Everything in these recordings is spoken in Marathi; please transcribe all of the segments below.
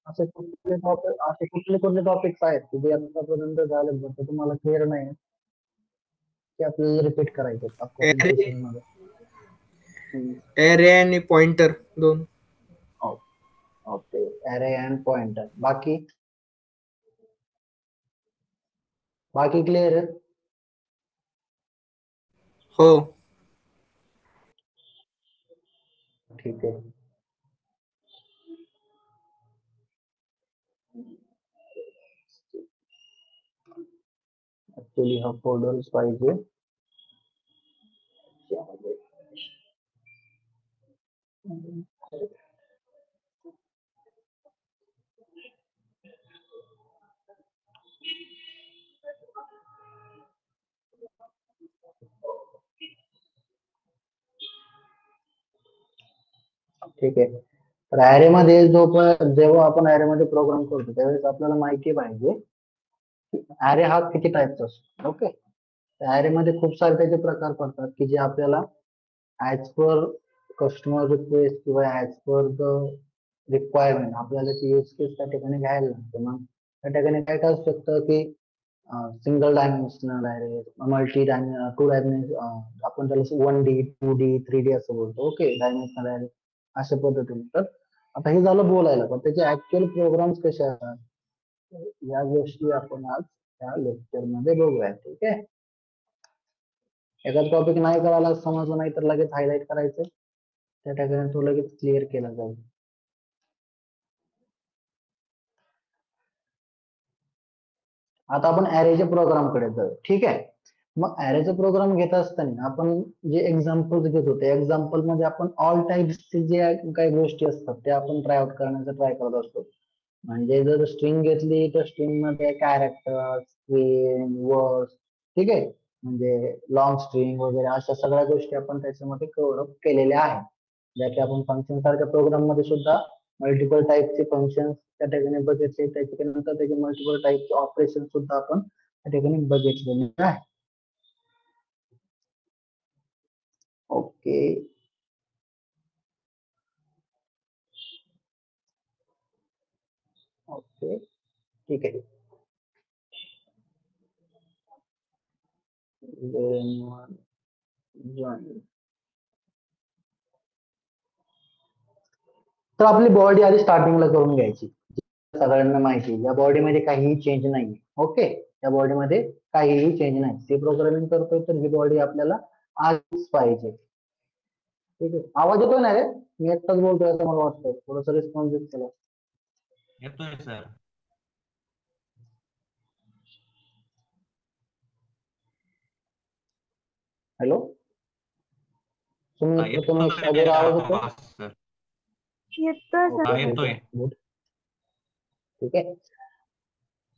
असे कुठले टॉपिक्स आहेत की जे आतापर्यंत झाले तर तुम्हाला क्लिअर नाही की आपल्याला रिपीट करायचे अपकमिंग ॲरे सेशन मध्ये? ॲरे आणि पॉइंटर दोन. ओके, अरे अँड पॉइंटर. बाकी बाकी क्लिअर आहे? हो. ठीक आहे. ऍक्च्युली हा फोल्डर्स पाहिजे. ठीक आहे. तर ऍरे मध्ये जेव्हा आपण ऍरे मध्ये प्रोग्राम करतो त्यावेळेस आपल्याला माहिती पाहिजे ऍरे हा किती टाईपचा असतो. ओके. ऍरे मध्ये खूप सारे त्याचे प्रकार पडतात की जे आपल्याला ऍज पर कस्टमर रिक्वेस्ट किंवा ऍज पर द रिक्वायरमेंट आपल्याला ती यूज केस त्या ठिकाणी घ्यायला लागते. मग त्या ठिकाणी काय काय असू शकतं की single dimensional array, multi two dimension, आपण त्याला 1D 2D 3D असं बोलतो. ओके, डायमेन्शनल ऍरे अशा पद्धतीने. तर आता हे झालं बोलायला, पण त्याचे ऍक्च्युअल प्रोग्राम्स कसे असतात या गोष्टी आपण आज या लेक्चर मध्ये बघूया. ठीक आहे. एखादा टॉपिक नाही कळाला समजलं नाही तर लगेच हायलाइट करायचं, त्या ठिकाणी तो लगेच क्लिअर केला जाईल. आता आपण ऍरेच्या प्रोग्राम कडे जाऊ. ठीक आहे. मग ऍरेचा प्रोग्राम घेत असताना आपण जे एक्झाम्पल घेत होते, एक्झाम्पल मध्ये आपण ऑल टाइप्सचे जे काही गोष्टी असतात त्या आपण ट्राय आउट करण्याचा ट्राय करत असतो. म्हणजे जर स्ट्रिंग घेतली तर स्ट्रिंग मध्ये कॅरेक्टर, स्ट्रिंग, वर्ड्स, ठीक आहे, म्हणजे लॉंग स्ट्रिंग वगैरे अशा सगळ्या गोष्टी आपण त्याच्यामध्ये कव्हर अप केलेल्या आहेत. ज्या की आपण फंक्शन सारख्या प्रोग्राम मध्ये सुद्धा मल्टिपल टाईपचे फंक्शन त्या ठिकाणी बघितले, त्याच्यानंतर त्याचे मल्टिपल टाईपचे ऑपरेशन सुद्धा आपण त्या ठिकाणी बघितलेले आहे. ओके. ओके, ठीक आहे. तर आपली बॉडी आधी स्टार्टिंगला करून घ्यायची. सगळ्यांना माहिती या बॉडीमध्ये काहीही चेंज नाही. ओके, या बॉडीमध्ये काहीही चेंज नाही. ते प्रोग्रामिंग करतोय तर ही बॉडी आपल्याला आलीच पाहिजे. ठीक आहे. आवाज येतोय ना रे? मी एकटाच बोलतोय असं मला वाटतं. थोडंसं रिस्पॉन्स देत चला. येतोय सर. हॅलो, तुम्ही प्रथमेश येतोय अगोदर आवाज येतोय? आवाज सर. येतोय सर. येतोय. ठीक आहे.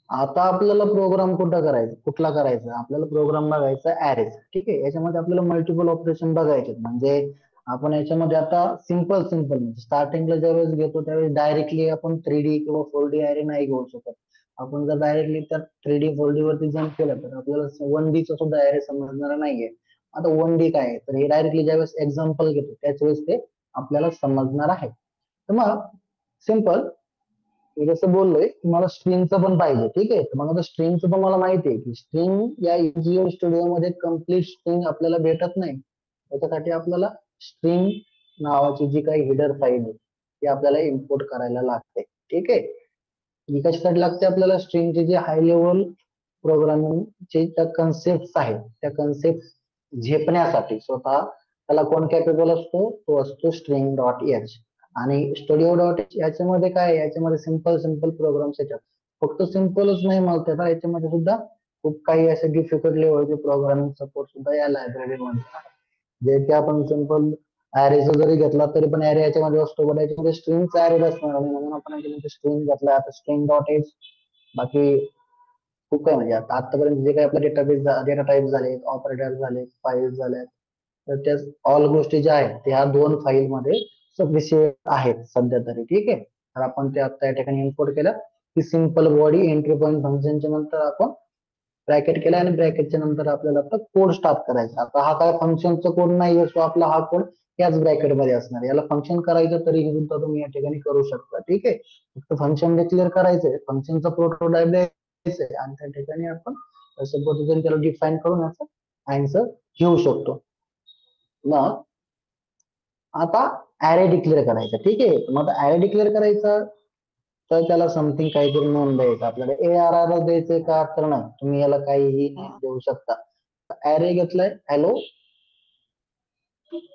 आता आपल्याला प्रोग्राम कुठला करायचा? आपल्याला प्रोग्राम बघायचा ऍरे. ठीक आहे. याच्यामध्ये आपल्याला मल्टिपल ऑपरेशन बघायचे. म्हणजे आपण याच्यामध्ये आता सिंपल म्हणजे स्टार्टिंगला ज्यावेळेस घेतो त्यावेळेस डायरेक्टली आपण 3D किंवा 4D ऍरे नाही घेऊ शकत. आपण जर डायरेक्टली त्या 3D 4D वरती जम्प केलं तर आपल्याला 1D चा सुद्धा ऍरे समजणार नाहीये. आता 1D काय आहे तर हे डायरेक्टली ज्यावेळेस एक्झाम्पल घेतो त्याच वेळेस ते आपल्याला समजणार आहे. तर मग सिंपल मी जसं बोललोय मला स्ट्रिंगचं पण पाहिजे. ठीक आहे. तर मग आता स्ट्रिंगचं पण मला माहिती आहे की स्ट्रिंग या EGL स्टुडिओ मध्ये कम्प्लीट स्ट्रिंग आपल्याला भेटत नाही. त्याच्यासाठी आपल्याला स्ट्रिंग नावाची जी काही हेडर फाईल आहे ती आपल्याला इम्पोर्ट करायला लागते. ठीक आहे. ही कशासाठी लागते आपल्याला? स्ट्रिंगचे जे हाय लेवल प्रोग्रामिंगचे त्या कन्सेप्ट आहेत त्या कन्सेप्ट झेपण्यासाठी स्वतः त्याला कोण कॅपेबल असतो? तो असतो स्ट्रिंग डॉट एच. आणि स्टुडिओ डॉट याच्यामध्ये काय? याच्यामध्ये सिंपल प्रोग्राम्स येतात. फक्त सिंपलच नाही म्हणतात, याच्यामध्ये सुद्धा खूप काही असे डिफिकल्ट लेवलचे प्रोग्रामिंग सपोर्ट सुद्धा या लायब्ररीमध्ये आहे. जे की आपण सिंपल ऍरेचा जरी घेतला तरी पण ऍरे याच्यामध्ये असतो, पण याच्यामध्ये स्ट्रिंगचा ऍरे असणार नाही म्हणून आपण याच्यामध्ये स्ट्रिंग घेतला. आता स्ट्रिंग डॉट एच. बाकी खूप काय म्हणजे आता आतापर्यंत जे काही आपले डेटा टाईप झाले, ऑपरेटर झाले, फाईल झाल्या, तर त्या ऑल गोष्टी ज्या आहेत त्या 2 फाईल मध्ये सफिशियंट आहेत सध्या तरी. ठीक आहे. तर आपण ते आता या ठिकाणी इम्पोर्ट केलं की सिंपल बॉडी एंट्री पॉईंट फंक्शनच्या नंतर आपण ब्रॅकेट केला आणि ब्रॅकेटच्या नंतर आपल्याला आता कोड स्टार्ट करायचा. आता हा काय फंक्शनचा कोड नाहीये, सो आपला हा कोड याच ब्रॅकेट मध्ये असणार. याला फंक्शन करायचं तरी सुद्धा तुम्ही या ठिकाणी करू शकता. ठीक आहे, फक्त फंक्शन डिक्लेअर करायचंय, फंक्शनचा प्रोटोटाइप द्यायचा आणि त्या ठिकाणी आपण अशा पद्धतीने त्याला डिफाईन करून याचा आन्सर घेऊ शकतो. मग आता ऍरे डिक्लेअर करायचा. ठीक आहे, मग आता ऍरे डिक्लेअर करायचा तर त्याला समथिंग काहीतरी नोंद द्यायचं. आपल्याला ARR द्यायचंय का, तर नाही, तुम्ही याला काहीही देऊ शकता. ऍरे घेतलाय. हॅलो,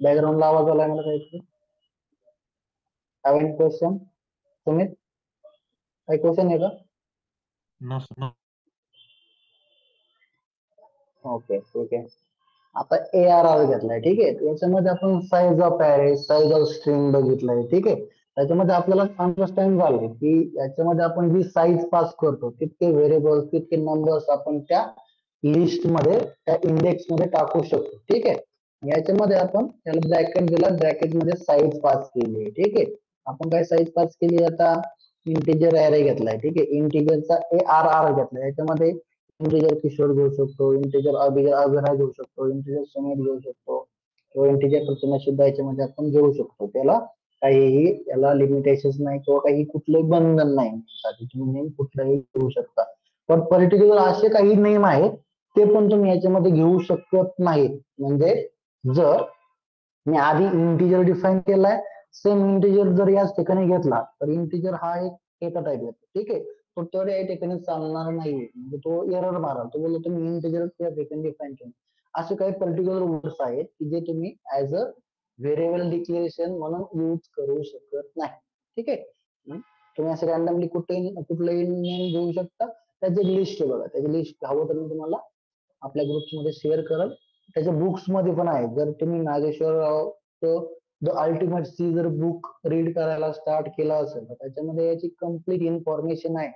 बॅकग्राऊंडला आवाज आलाय मला काहीतरी. हॅव क्वेश्चन सुमित, काही क्वेश्चन आहे का? नो. ओके ठीक आहे. आता ARR घेतलाय. ठीक आहे, याच्यामध्ये आपण size of array, size of string बघितलंय. ठीक आहे, त्याच्यामध्ये आपल्याला अंडरस्टँड झालंय की याच्यामध्ये आपण जी साईज पास करतो तितके व्हेरिएबल्स, तितके नंबर्स आपण त्या लिस्ट मध्ये, त्या इंडेक्स मध्ये टाकू शकतो. ठीक आहे, याच्यामध्ये आपण त्याला ब्रॅकेट दिला, ब्रॅकेट मध्ये साईज पास केली. ठीक आहे, आपण काय साईज पास केली, आता इंटिजर ऍरे घेतलाय. ठीक आहे, इंटिजरचा ARR घेतलाय. याच्यामध्ये इंटिजर किशोर घेऊ शकतो, इंटिजर अभिराज घेऊ शकतो, इंटिजर सुमित घेऊ शकतो, किंवा इंटिजर प्रतिमा सुद्धा याच्यामध्ये आपण घेऊ शकतो. त्याला काहीही, याला लिमिटेशन नाही किंवा काही कुठलंही बंधन नाही, तुम्ही नेम कुठलाही घेऊ शकता. पण पर्टिक्युलर असे काही नेम आहेत ते पण तुम्ही याच्यामध्ये घेऊ शकत नाहीत. म्हणजे जर मी आधी इंटिजर डिफाईन केलाय, सेम इंटिजर जर याच ठिकाणी घेतला तर इंटिजर हा एक एका टाईप येतो. ठीक आहे, तो तर या ठिकाणी चालणार नाही, म्हणजे तो एरर मारा, तो बोलतो तुम्ही इंटिजर या ठिकाणी डिफाईन केलं. असे काही पर्टिक्युलर वर्ड्स आहेत की जे तुम्ही ऍज अ व्हेरिएबल डिक्लेरेशन म्हणून यूज करू शकत नाही. ठीक आहे, तुम्ही असं रॅन्डमली कुठलंही नेम घेऊ शकता. त्याची लिस्ट बघा, त्याची लिस्ट हवं तर मी तुम्हाला आपल्या ग्रुप्स मध्ये शेअर करल. त्याच्या बुक्स मध्ये पण आहे. जर तुम्ही नागेश्वर द अल्टिमेट सी जर बुक रीड करायला स्टार्ट केला असेल तर त्याच्यामध्ये याची कम्प्लीट इन्फॉर्मेशन आहे.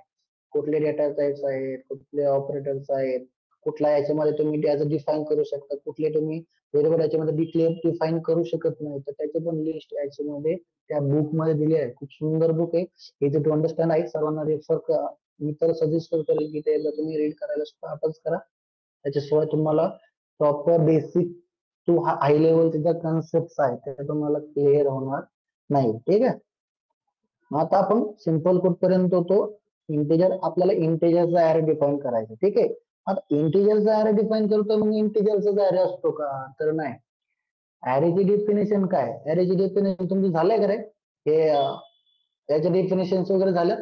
कुठले डेटा टाइप्स आहेत, कुठले ऑपरेटर्स आहेत, कुठला याच्यामध्ये तुम्ही त्याचं डिफाईन करू शकता, कुठले तुम्ही व्हेरिएबल याच्यामध्ये डिफाईन करू शकत नाही, तर त्याची पण लिस्ट याच्यामध्ये त्या बुक मध्ये दिली आहे. खूप सुंदर बुक आहे, इझी टू अंडरस्टँड आहे. सर्वांना रेफर करा. मी तर सजेस्ट करेल की त्याला तुम्ही रीड करायला स्टार्टच करा. त्याच्याशिवाय तुम्हाला proper basic to high level त्याच्या कन्सेप्ट आहेत त्या तुम्हाला क्लिअर होणार नाही. ठीक आहे, मग आता आपण सिंपल कोड पर्यंत होतो. इंटिजर, आपल्याला इंटिजरचा ऍरे डिफाईन करायचा. ठीक आहे, आता इंटिजरचा ऍरे डिफाईन करतो, मग इंटिजरचा ऍरे असतो का, तर नाही. ऍरेची डेफिनेशन काय, ऍरेची डेफिनेशन तुमची झालंय का रे, हे त्याच्या डेफिनेशन वगैरे झालं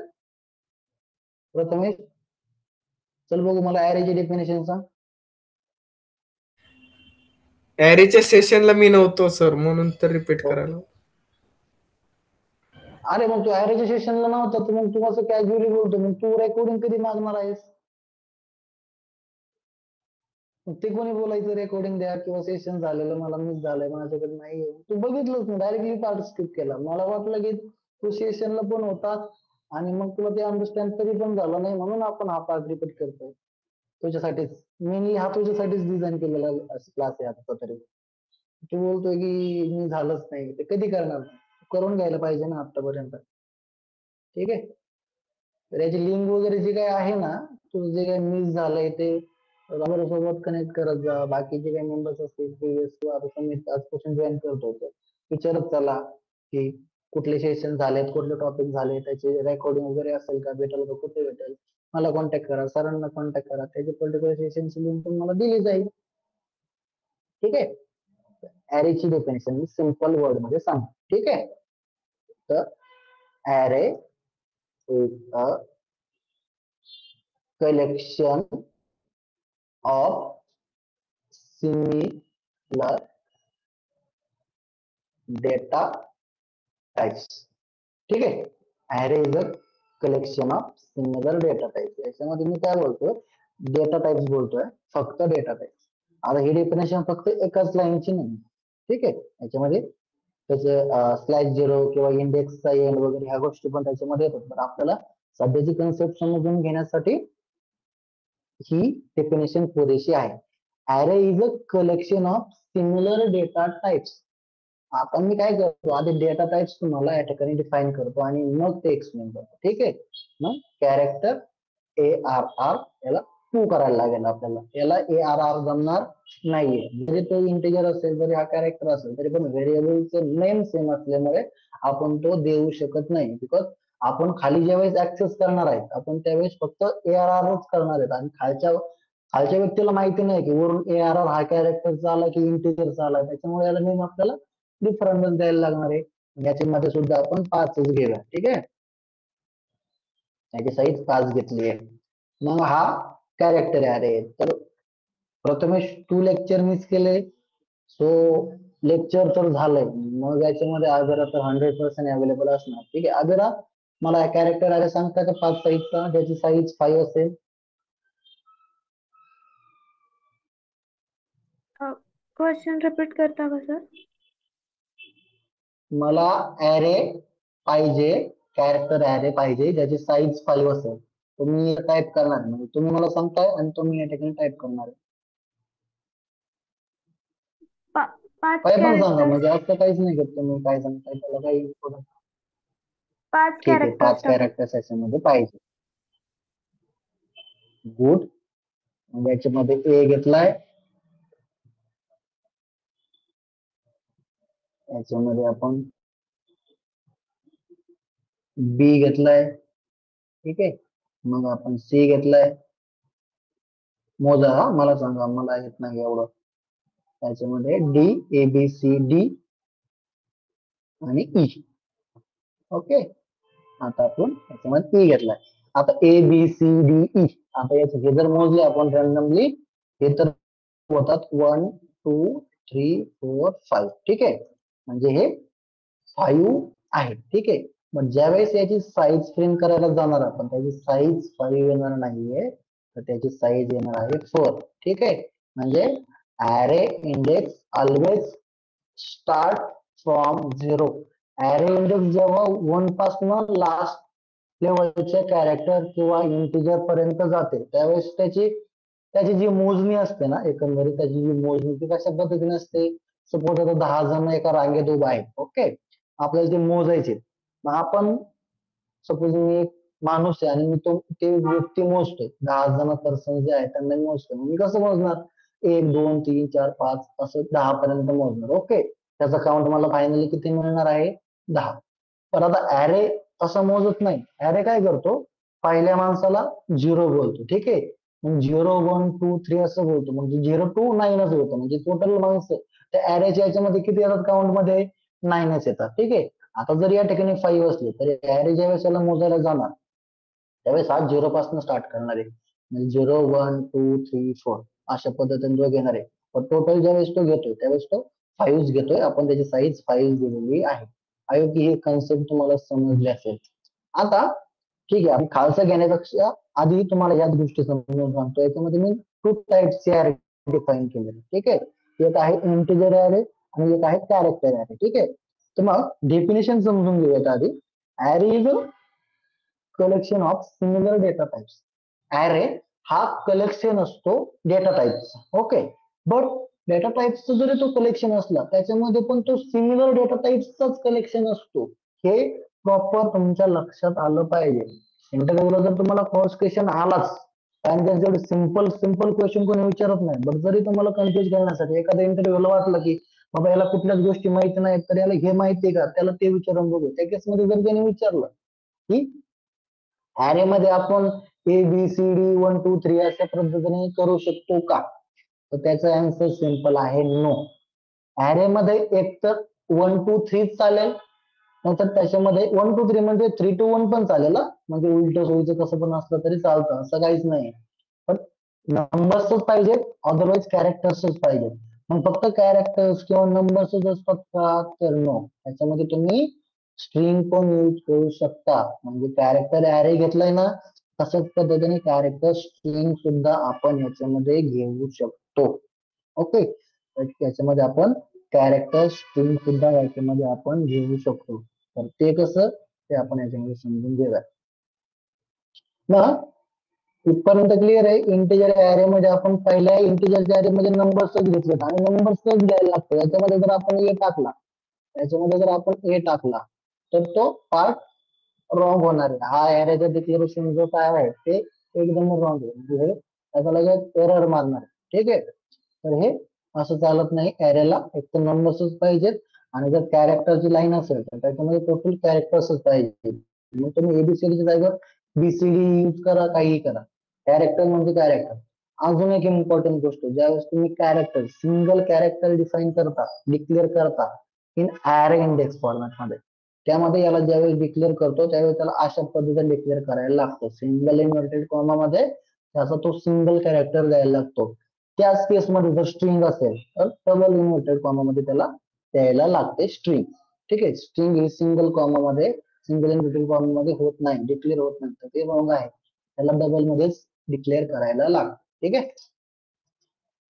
प्रथमेश? चल बघू, मला ऍरेची डेफिनेशन सांग. ऍरेच्या सेशनला मी नव्हतो सर, म्हणून तर रिपीट करायला. अरे मग तू ऍरेच्या सेशनला नव्हता, तर मग तू असं कॅज्युअली बोलतो, मग तू रेकॉर्डिंग कधी मागणार आहेस? ते कोणी बोलायचं रेकॉर्डिंग द्या किंवा सेशन झालेलं मला मिस झालंय माझ्याकडे नाहीये, तू बघितलंच नाही, डायरेक्टली पार्टिसिपेट केला. मला वाटलं की तू सेशनला पण होतास आणि मग तुला ते अंडरस्टँड तरी पण झालं नाही, म्हणून आपण हा पार्ट रिपीट करतोय तुझ्यासाठीच. मेनली हा तुझ्यासाठीच डिझाईन केलेला क्लास आहे आता. तरी तू बोलतोय की मी झालंच नाही, ते कधी करणार? करून घ्यायला पाहिजे ना आतापर्यंत. ठीक आहे, तर याची लिंक वगैरे जे काही आहे ना, तुझं जे काही मिस झालंय ते सोबत कनेक्ट करत जा. बाकीचे काही मेंबर्स असतील प्रिव्हियस आजपासून जॉईन करतो, विचारत चला की कुठले सेशन झालेत, कुठले टॉपिक झाले, त्याचे रेकॉर्डिंग वगैरे असेल का, भेटेल का, कुठे भेटेल, मला कॉन्टॅक्ट करा, सरांना कॉन्टॅक्ट करा, त्याची पर्टिक्युलर सेशनची लिंक तुम्हाला दिली जाईल. ठीक आहे, ऍरेची डेफिनेशन मी सिंपल वर्ड मध्ये सांग. ठीक आहे, तर array is a collection of similar data types. ठीक आहे, array is a collection of similar data types. याच्यामध्ये मी काय बोलतोय, डेटा टाइप्स बोलतोय, फक्त डेटा टाइप्स. आता ही डेफिनेशन फक्त एकाच लाईनची नाही. ठीक आहे, याच्यामध्ये त्याचे स्लॅश झिरो किंवा इंडेक्सचा एंड वगैरे ह्या गोष्टी पण त्याच्यामध्ये येतात. पण आपल्याला सध्याची कन्सेप्ट समजून घेण्यासाठी ही डेफिनेशन पुरेशी आहे. Array is a collection of similar data types. आता मी काय करतो, आधी डेटा टाइप्स तुम्हाला या ठिकाणी डिफाईन करतो आणि मग ते एक्सप्लेन करतो. ठीक आहे, मग कॅरेक्टर ARR याला 2 करायला लागेल आपल्याला. याला ARR जमणार नाहीये. जरी तो इंटिजर असेल, जरी हा कॅरेक्टर असेल, तरी पण व्हेरिएबलचे नेम सेम असल्यामुळे आपण तो देऊ शकत नाही. बिकॉज आपण खाली ज्यावेळेस ऍक्सेस करणार आहेत, आपण त्यावेळेस फक्त ARRच करणार आहेत आणि खालच्या व्यक्तीला माहिती नाही की वरून ARR हा कॅरेक्टरचा आला की इंटिजरचा आला. त्याच्यामुळे याला नेम आपल्याला डिफरंट द्यायला लागणार आहे. याच्यामध्ये सुद्धा आपण 5च घेऊया. ठीक आहे, याची साईज 5 घेतली आहे. मग हा कॅरेक्टर आहे. तर प्रथमेश तू लेक्चर मिस केले, सो लेक्चर तर झालंय. मग याच्यामध्ये आजरा तर 100% अवेलेबल असणार. ठीक आहे, आजरा मला कॅरेक्टर अरे सांगता का 5 साईजचा, ज्याची साईज 5 असेल. क्वेश्चन रिपीट करता का सर? मला ऍरे पाहिजे, कॅरेक्टर ऍरे पाहिजे ज्याची साईज 5 असेल. तुम्ही टाईप करणार, म्हणजे तुम्ही मला सांगताय आणि तुम्ही या ठिकाणी टाईप करणार आहे. 5 काय पण सांगा, कॅरेक्टर्स, म्हणजे असं काहीच नाही करत तुम्ही काय सांगताय त्याला काही. 5 ठीक आहे, 5 टाका. कॅरेक्टर्स याच्यामध्ये पाहिजे. गुड. मग याच्यामध्ये ए घेतलाय, याच्यामध्ये आपण बी घेतलाय. ठीक आहे, मग आपण सी घेतलाय. मोजा हा, मला सांगा, मला येत नाही एवढं. याच्यामध्ये D, A B C D आणि ई. ओके, आता आपण याच्यामध्ये ई घेतलाय. आता A B C D E, आता याचे हे जर मोजले आपण रॅन्डमली, हे तर होतात 1 2 3 4 5. ठीक आहे, म्हणजे हे 5 आहे. ठीक आहे, मग ज्यावेळेस याची साईज प्रिंट करायला जाणार आपण, त्याची साईज 5 येणार नाहीये, तर त्याची साईज येणार आहे 4. ठीक आहे, म्हणजे array index always start from 0. Array index जेव्हा 1 पासून लास्ट लेवलच्या कॅरेक्टर किंवा इंटिजर पर्यंत जाते, त्यावेळेस त्याची जी मोजणी असते ना, एकंदरीत त्याची जी मोजणी ती कशा पद्धतीने असते. सपोज आता 10 जण एका रांगेत उभा आहेत. ओके, आपल्याला ते मोजायचे. मग आपण सपोज मी एक माणूस आहे आणि मी ते व्यक्ती मोजतोय, 10 जण पर्सन जे आहेत त्यांना मी मोजतोय. मी कसं मोजणार, 1 2 3 4 5 असं 10 पर्यंत मोजणार. ओके, त्याचा काउंट मला फायनली किती मिळणार आहे, 10. पण आता ऍरे तसं मोजत नाही. ऍरे काय करतो, पहिल्या माणसाला 0 बोलतो. ठीक आहे, मग 0 1 2 3 असं बोलतो, म्हणजे 0 to 9च होतं. म्हणजे टोटल माणसं त्या ऍरेच्या याच्यामध्ये किती येतात, काउंट मध्ये 9च येतात. ठीक आहे, आता जर या ठिकाणी 5 असले तरी ऍरे ज्यावेळेस याला मोजायला जाणार त्यावेळेस हा 0 पासून स्टार्ट करणार आहे. म्हणजे 0 1 2 3 4 अशा पद्धतीने जो घेणार आहे. पण टोटल ज्यावेळेस तो घेतोय त्यावेळेस तो 5 घेतोय. आपण त्याची साईज 5 दिलेली आहे. आय होप ही कन्सेप्ट तुम्हाला समजली असेल. आता ठीक आहे, खालचं घेण्यापेक्षा आधी तुम्हाला याच गोष्टी समजून सांगतो. याच्यामध्ये मी 2 टाइप्सचे ऍरे डिफाईन केलेले. ठीक आहे, एक आहे इंटिजर ऍरे आणि एक आहे कॅरेक्टर ऍरे. ठीक आहे, तर मग डेफिनेशन समजून घेऊयात आधी. Array is a collection of similar data types. Array हा कलेक्शन असतो data types. Okay, but data टाइप्सचं जरी तो कलेक्शन असला, त्याच्यामध्ये पण तो सिमिलर डेटा टाइप्सचाच कलेक्शन असतो. हे प्रॉपर तुमच्या लक्षात आलं पाहिजे. इंटरव्ह्यूला जर तुम्हाला फर्स्ट क्वेश्चन आलाच, कारण त्यांच्याकडे सिंपल क्वेश्चन कोणी विचारत नाही, बट जरी तुम्हाला कन्फ्युज करण्यासाठी एखाद्या इंटरव्ह्यूला वाटलं की बाबा याला कुठल्याच गोष्टी माहिती नाहीत, तर याला हे माहितीये का, त्याला ते विचारून बघू. त्या केसमध्ये जर त्यांनी विचारलं की ऍरे मध्ये आपण ए बी सी डी 1 2 3 अशा पद्धतीने करू शकतो का, तर त्याचा आन्सर सिंपल आहे, नो. ऍरे मध्ये एक तर 1 2 3 चालेल, नंतर त्याच्यामध्ये 1 2 3 म्हणजे 3 to 1 पण चालेल, म्हणजे उलट सोयीचं कसं पण असलं तरी चालतं, असं काहीच नाही. पण नंबर्सच पाहिजेत, अदरवाईज कॅरेक्टर्सच पाहिजेत. मग फक्त कॅरेक्टर्स किंवा नंबर्सच असतात का, तर नो. त्याच्यामध्ये तुम्ही स्ट्रिंग पण यूज करू शकता. म्हणजे कॅरेक्टर ऍरे घेतलाय ना, तशाच पद्धतीने कॅरेक्टर स्ट्रिंग सुद्धा आपण याच्यामध्ये घेऊ शकतो. ओके, याच्यामध्ये आपण कॅरेक्टर स्ट्रिंग सुद्धा याच्यामध्ये आपण घेऊ शकतो. तर ते कसं, ते आपण याच्यामध्ये समजून घेऊया. मग इथपर्यंत क्लिअर आहे. इंटिजर ऍरे मध्ये आपण पहिल्या इंटिजरच्या ऍरे मध्ये नंबर्सच घेतले आणि नंबर्सच घ्यायला लागतो. याच्यामध्ये जर आपण ए टाकला, याच्यामध्ये जर आपण ए टाकला, तर तो पार्ट रॉंग होणार आहे. हा ऍरेचा डिक्लेरेशन जो काय आहे ते एकदम रॉंग आहे. म्हणजे त्याचा लगेच एरर मारणार. ठीक आहे, तर हे असं चालत नाही. ऍरेला एक तर नंबर्सच पाहिजेत आणि जर कॅरेक्टरची लाईन असेल तर त्याच्यामध्ये टोटल कॅरेक्टर्सच पाहिजे. मग तुम्ही एबीसीडीच्या जागेवर बीसीडी यूज करा, काहीही करा. कॅरेक्टर म्हणजे कॅरेक्टर. अजून एक इम्पॉर्टंट गोष्ट, ज्यावेळेस तुम्ही कॅरेक्टर सिंगल कॅरेक्टर डिफाईन करता, डिक्लेअर करता इन ऍरे इंडेक्स फॉर्मॅट मध्ये, त्यामध्ये याला ज्यावेळेस डिक्लेअर करतो त्यावेळेस त्याला अशा पद्धतीने डिक्लेअर करायला लागतं. सिंगल इन्व्हर्टेड कॉमा मध्ये त्याचा तो सिंगल कॅरेक्टर द्यायला लागतो. त्याच केसमध्ये जर स्ट्रिंग असेल तर डबल इन्व्हर्टेड कॉमा मध्ये त्याला द्यायला लागते स्ट्रिंग. ठीक आहे, स्ट्रिंग ही सिंगल कॉमा मध्ये, सिंगल इन्व्हर्टेड कॉमा मध्ये होत नाही, डिक्लेअर होत नाही, तर ते रॉंग आहे. त्याला डबल मध्येच डिक्लेअर करायला लागतं. ठीक आहे,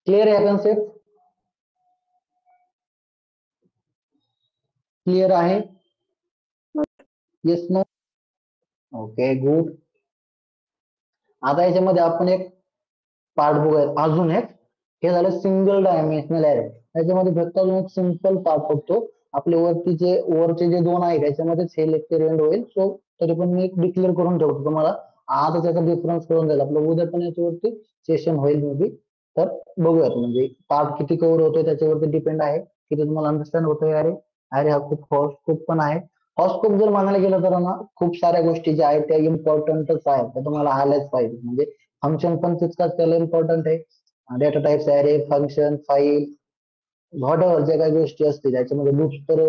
क्लिअर आहे कन्सेप्ट? क्लिअर आहे? Yes no? Okay good. आता याच्यामध्ये आपण एक पार्ट बघूया, अजून एक. हे झालं सिंगल डायमेन्शनल ऍरे. त्याच्यामध्ये फक्त अजून एक सिंपल पार्ट होतो. आपले वरचे जे दोन आहे त्याच्यामध्येच हे लेक्चर एंड होईल. सो तरी पण मी एक डिक्लेअर करून ठेवतो तुम्हाला. आता त्याचा डिफरन्स करून जाईल आपलं. उद्या पण याच्यावरती सेशन होईल मे बी. तर बघूयात, म्हणजे पार्ट किती कव्हर होतोय त्याच्यावरती डिपेंड आहे, किती तुम्हाला अंडरस्टँड होतोय. अरे हा खूप हॉस्कोप पण आहे. हॉस्कोप जर म्हणायला गेलं तर ना, खूप साऱ्या गोष्टी ज्या आहेत त्या इम्पॉर्टंटच आहेत, त्या तुम्हाला आल्याच पाहिजे. म्हणजे फंक्शन पण तितकाच त्याला इम्पॉर्टंट आहे. Data types, array, function, file, what ever ज्या काही गोष्टी असतील त्याच्यामध्ये लूप्स तर,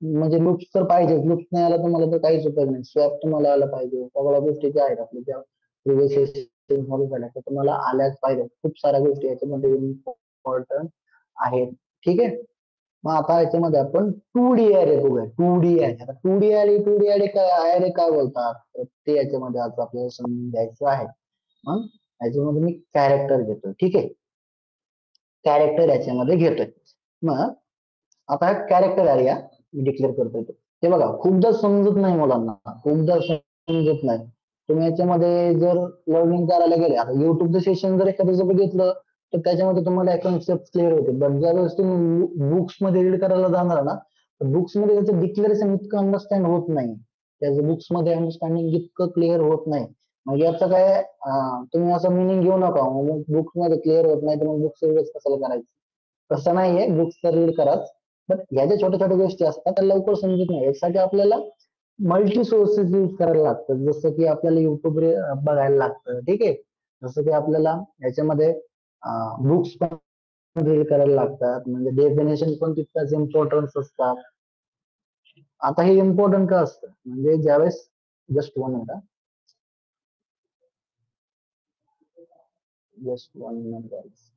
म्हणजे लूप्स तर पाहिजे. लूप्स नाही आला तुम्हाला तर काहीच उपयोग नाही. स्वॅप तुम्हाला आला पाहिजे. सगळ्या गोष्टी ज्या आहेत आपल्या ज्या प्रिव्हियस सेशन मध्ये झाल्या त्या तुम्हाला आल्याच पाहिजे. खूप साऱ्या गोष्टी याच्यामध्ये इम्पॉर्टंट आहेत. ठीक आहे, मग आता याच्यामध्ये आपण 2D ऍरे बघूया. 2D array. आता 2D ऍरे काय बोलतात तर ते याच्यामध्ये आज आपल्याला समजून घ्यायचं आहे. मग याच्यामध्ये मी कॅरेक्टर घेतोय. ठीक आहे, कॅरेक्टर याच्यामध्ये घेतोय. मग आता कॅरेक्टर एरिया मी डिक्लेअर करतोय. ते बघा खूपदा समजत नाही मुलांना, खूपदा समजत नाही. तुम्ही याच्यामध्ये जर लर्निंग करायला गेले, आता युट्यूबचं सेशन जर एखाद्याचं बघितलं तर त्याच्यामध्ये तुम्हाला कन्सेप्ट क्लिअर होते. पण ज्यावेळेस तुम्ही बुक्स मध्ये रीड करायला जाणार ना, तर बुक्स मध्ये त्याचं डिक्लेरेशन इतकं अंडरस्टँड होत नाही. त्याचं बुक्स मध्ये अंडरस्टँडिंग इतकं क्लिअर होत नाही. मग याचं काय, तुम्ही असं मिनिंग घेऊ नका बुक्स मध्ये क्लिअर होत नाही तर मग बुक्स रीड कशाला करायचं. तसं नाहीये, बुक्स तर रीड कराच. पण ह्या ज्या छोट्या छोट्या गोष्टी असतात त्या लवकर समजत नाही. यासाठी आपल्याला मल्टी सोर्सेस यूज करायला लागतात. जसं की आपल्याला युट्यूब बघायला लागतं. ठीक आहे, जसं की आपल्याला याच्यामध्ये बुक्स पण रीड करायला लागतात. म्हणजे डेफिनेशन पण तितकाच इम्पॉर्टन्स असतात. आता हे इम्पॉर्टंट का असतं, म्हणजे ज्यावेळेस, just one minute, just one minute guys.